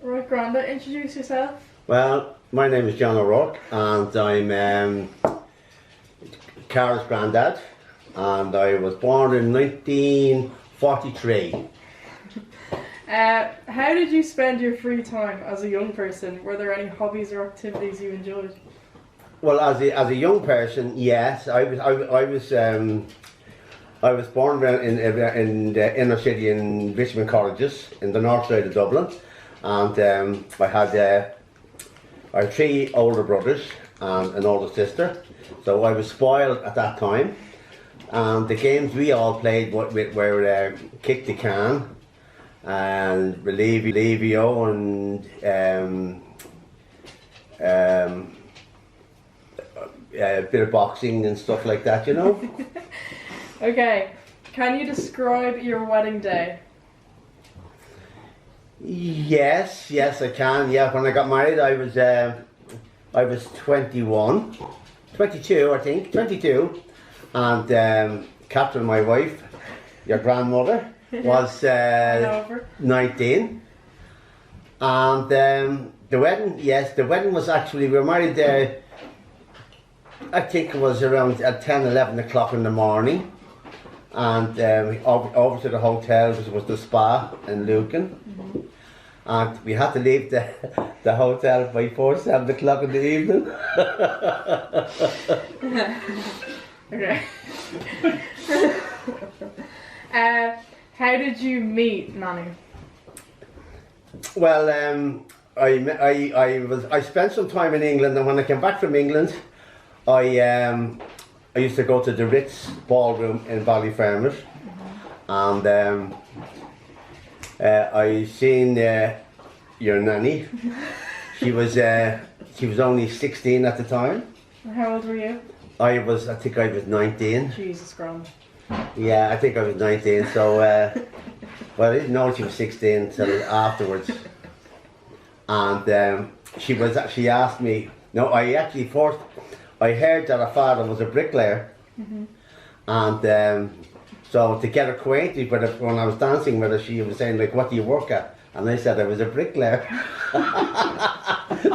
Right, Grandad, introduce yourself. Well, my name is John O'Rourke and I'm Cara's granddad, and I was born in 1943. How did you spend your free time as a young person? Were there any hobbies or activities you enjoyed? Well, as a young person, yes, I was born in the inner city in Richmond Colleges in the north side of Dublin, and I had three older brothers and an older sister, so I was spoiled at that time. And the games we all played were kick the can and Relivio and a bit of boxing and stuff like that, you know. Okay, can you describe your wedding day? Yes, I can. Yeah, when I got married, I was 21, 22, I think, 22, and Catherine, my wife, your grandmother, was 19, and the wedding. Yes, the wedding was actually, we were married there. I think it was around at 10, 11 o'clock in the morning, and over to the hotel, which was the spa in Lucan. Mm-hmm. And we had to leave the hotel by 7 o'clock in the evening. Okay. How did you meet Nanny? Well, I spent some time in England, and when I came back from England, I used to go to the Ritz ballroom in Ballyfermot, and I seen your nanny. She was only 16 at the time. How old were you? I think I was 19. Jesus Christ. Yeah, I think I was 19. So, well, I didn't know she was 16 until afterwards. And she asked me. No, I heard that her father was a bricklayer, and so to get acquainted with her, when I was dancing with her, she was saying, like, what do you work at? And I said I was a bricklayer.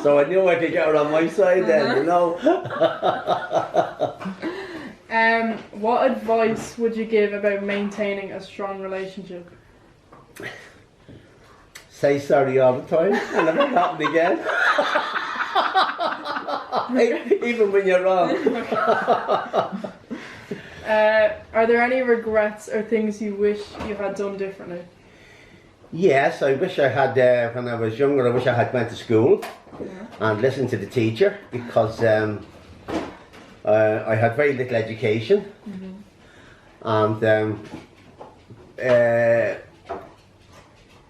So I knew I could get her on my side then, you know. What advice would you give about maintaining a strong relationship? Say sorry all the time and it won't happen again. Even when you're wrong. Are there any regrets or things you wish you had done differently? Yes, I wish I had, when I was younger, I wish I had went to school and listened to the teacher, because I had very little education. And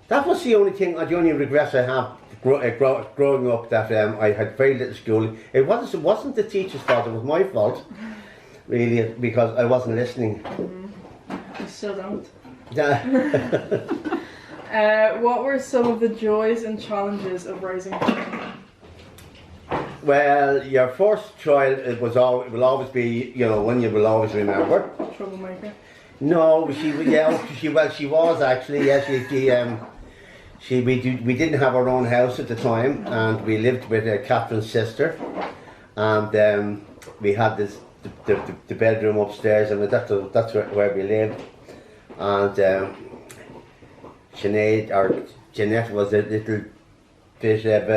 that was the only regrets I have growing up, that I had very little schooling. It wasn't the teacher's fault, it was my fault, really, because I wasn't listening. You still don't. Yeah. What were some of the joys and challenges of raising children? Well, your first child, will always be, you know, one you will always remember. Troublemaker? No, she was actually, yes, we didn't have our own house at the time, and we lived with Catherine's sister, and we had the bedroom upstairs, and that's where we lived, and Jeanette was a little bit of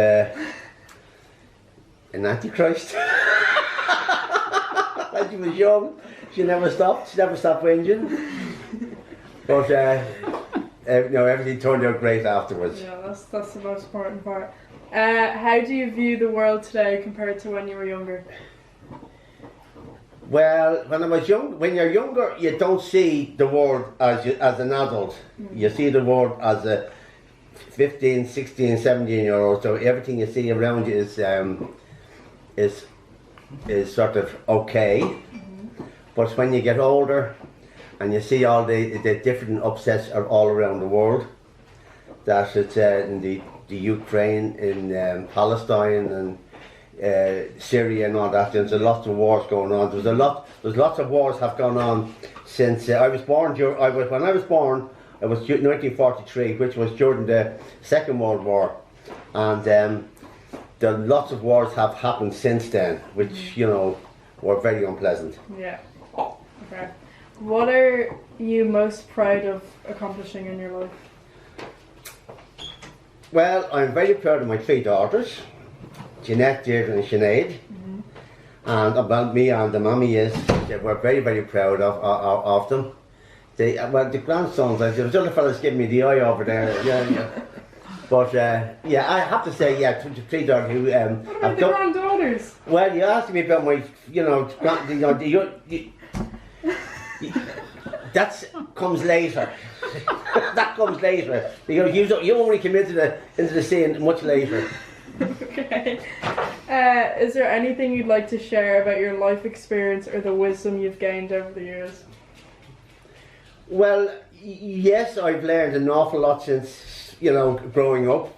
an antichrist. When she was young, she never stopped whinging. But everything turned out great afterwards. Yeah, that's the most important part. How do you view the world today compared to when you were younger? Well, when you're younger, you don't see the world as an adult. You see the world as a 15, 16, 17-year-old. So everything you see around you is sort of okay. But when you get older and you see all the different upsets are all around the world, that it's in the Ukraine, in Palestine, and Syria and all that. There's a lot of wars going on. There's lots of wars have gone on since I was born. When I was born, it was 1943, which was during the Second World War, and there lots of wars have happened since then, which you know were very unpleasant. Yeah. Okay. What are you most proud of accomplishing in your life? Well, I'm very proud of my 3 daughters, Jeanette, Deirdre and Sinead. And about me and the mummy is that we're very, very proud of them. Well, the grandsons, there was other fellas giving me the eye over there. Yeah. But yeah, I have to say, yeah, 3 daughters who. What about the granddaughters? Well, you asked me about my, that comes later. That comes later. You only come into the scene much later. Okay. Is there anything you'd like to share about your life experience or the wisdom you've gained over the years? Well, yes, I've learned an awful lot since, growing up.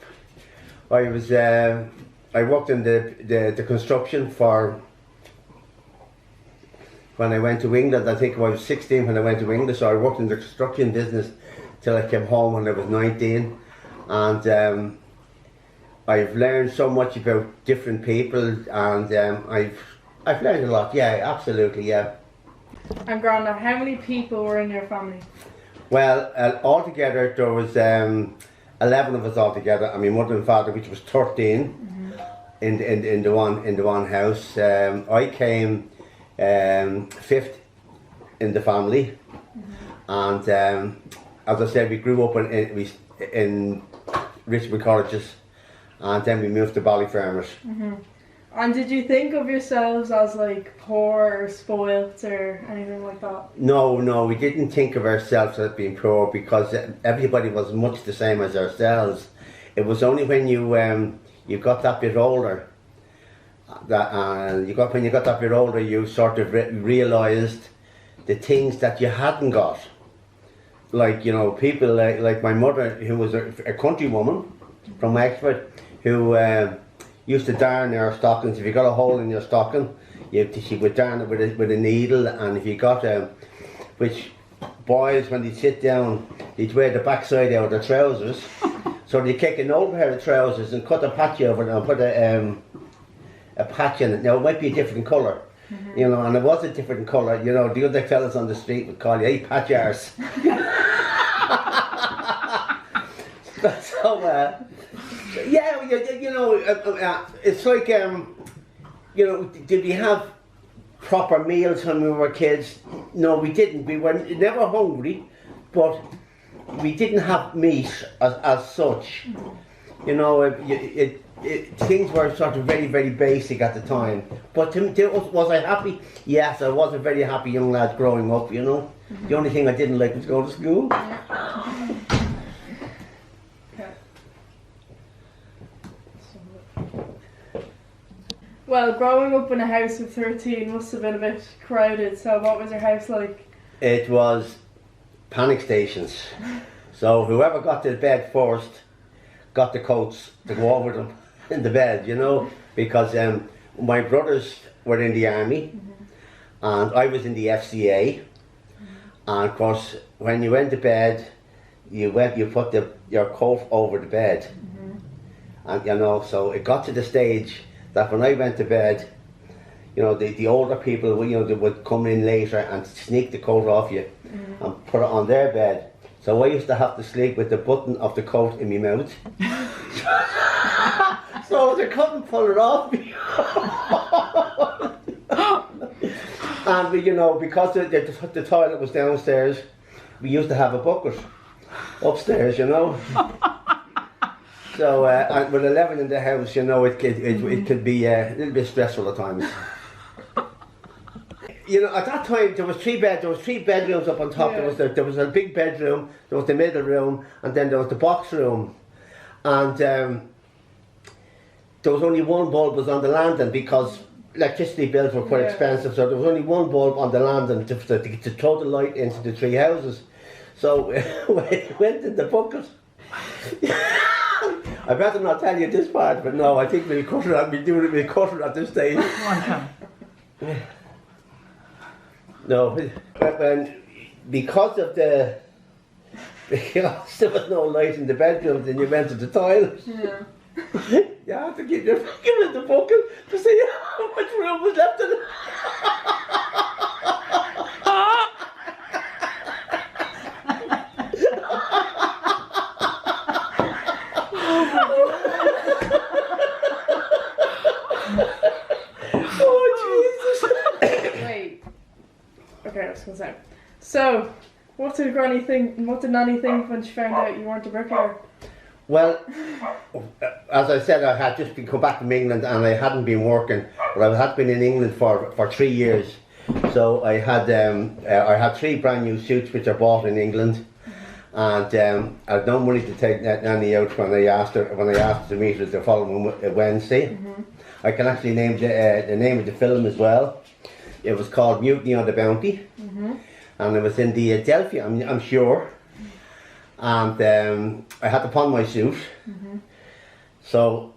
I worked in the construction for, when I went to England. I think I was 16 when I went to England, so I worked in the construction business till I came home when I was 19. And I've learned so much about different people, and I've learned a lot. Yeah, absolutely, yeah. And Grandad, how many people were in your family? Well, altogether there was 11 of us altogether. I mean, mother and father, which was 13 in the one house. I came 5th in the family, and as I said, we grew up in Richmond Colleges. And then we moved to Ballyfermot. And did you think of yourselves as like poor or spoilt or anything like that? No, we didn't think of ourselves as being poor, because everybody was much the same as ourselves. It was only when you got that bit older, when you got that bit older, you sort of realised the things that you hadn't got. Like, people like my mother, who was a country woman from Wexford, who used to darn our stockings. If you got a hole in your stocking, she would darn it with a needle. And if you got which boys, when they sit down, they'd wear the backside out of their trousers. So they kick an old pair of trousers and cut a patch over it and put a patch in it. Now it might be a different colour, and it was a different colour. The other fellas on the street would call you, "Hey, patch arse." So yeah, it's like, did we have proper meals when we were kids? No, we didn't. We were never hungry, but we didn't have meat as such. Things were sort of very, very basic at the time. But was I happy? Yes, I was a very happy young lad growing up, The only thing I didn't like was going to school. Well, growing up in a house of 13 must have been a bit crowded, so what was your house like? It was panic stations. So whoever got to bed first got the coats to go over them in the bed, because my brothers were in the army, and I was in the FCA, and of course when you went to bed, you put your coat over the bed, and so it got to the stage that when I went to bed, the older people, they would come in later and sneak the coat off you and put it on their bed. So I used to have to sleep with the button of the coat in my mouth. So they couldn't pull it off. And because the toilet was downstairs, we used to have a bucket upstairs, So and with 11 in the house, it could be a little bit stressful at times. At that time there was three bedrooms up on top. Yeah. There was a big bedroom, there was the middle room, and then there was the box room. And there was only one bulb was on the landing, because electricity bills were quite expensive, so there was only one bulb on the landing to throw the light into the 3 houses. So when it went in the bucket, I better not tell you this part, but no, I think we'll cut it at this stage. No, because there was no light in the bedrooms, and you went to the toilet. Yeah. You have to keep your finger in the bucket to see how much room was left in it. Oh Jesus! Wait. Okay, I was gonna say. So, what did Granny think? What did Nanny think when she found out you weren't a bricklayer? Well, as I said, I had just come back from England and I hadn't been working, but I had been in England for 3 years. So I had 3 brand new suits which I bought in England, and I had no money to take Nanny out when I asked her to meet her the following Wednesday. I can actually name the name of the film as well. It was called Mutiny on the Bounty, and it was in the Adelphi, I'm sure. And I had to pawn my suit, so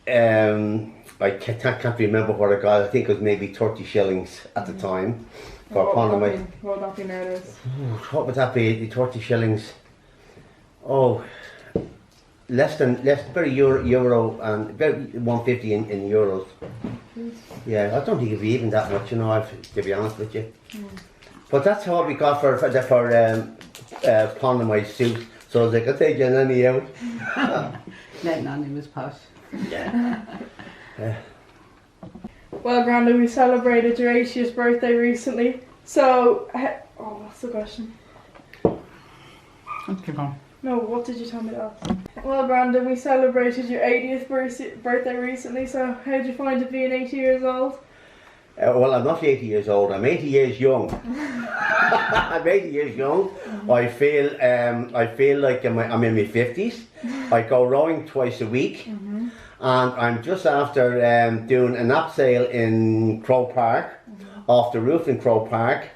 I can't remember what I got. I think it was maybe 30 shillings at the time for pawning my. What would that be nowadays? What would that be? 30 shillings. Oh, less very euro and about 150 in euros. Yeah, I don't think it'd be even that much, you know. To be honest with you. But that's what we got for pawning my suit, so they could take your Nanny out. That Nanny was posh. Yeah. Well, Grandad, we celebrated your 80th birthday recently. So, what's the question? Okay, go on. No, what did you tell me to ask? Well, Grandad, we celebrated your 80th birthday recently. So, how did you find it being 80 years old? Well, I'm not 80 years old. I'm 80 years young. I'm 80 years young. I feel like I'm in my 50s. I go rowing twice a week, and I'm just after doing an abseil in Crow Park, off the roof in Crow Park,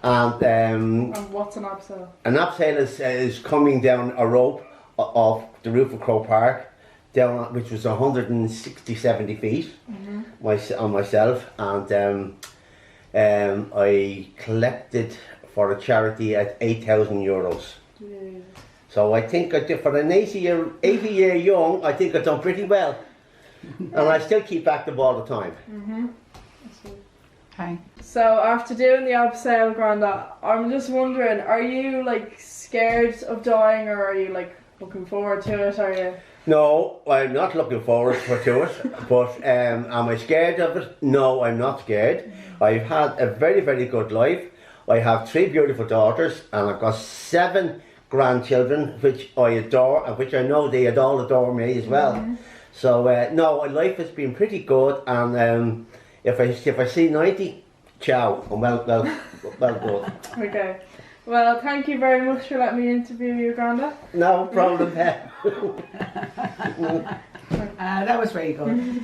and what's an abseil? An abseil is coming down a rope off the roof of Crow Park, down which was 160-70 feet on myself, and I collected for a charity at 8,000 euros. Jeez. So I think I did, for an 80 year young, I think I've done pretty well, and I still keep active all the time. Okay. So after doing the abseil, Grandad, I'm just wondering, are you like scared of dying, or are you like looking forward to it? Are you? No, I'm not looking forward to it, but am I scared of it? No, I'm not scared. I've had a very, very good life. I have 3 beautiful daughters, and I've got 7 grandchildren, which I adore, and which I know they all adore me as well. So no, life has been pretty good, and if I see 90, ciao, I'm well good. Okay. Well, thank you very much for letting me interview you, Grandad. No problem. That was very good.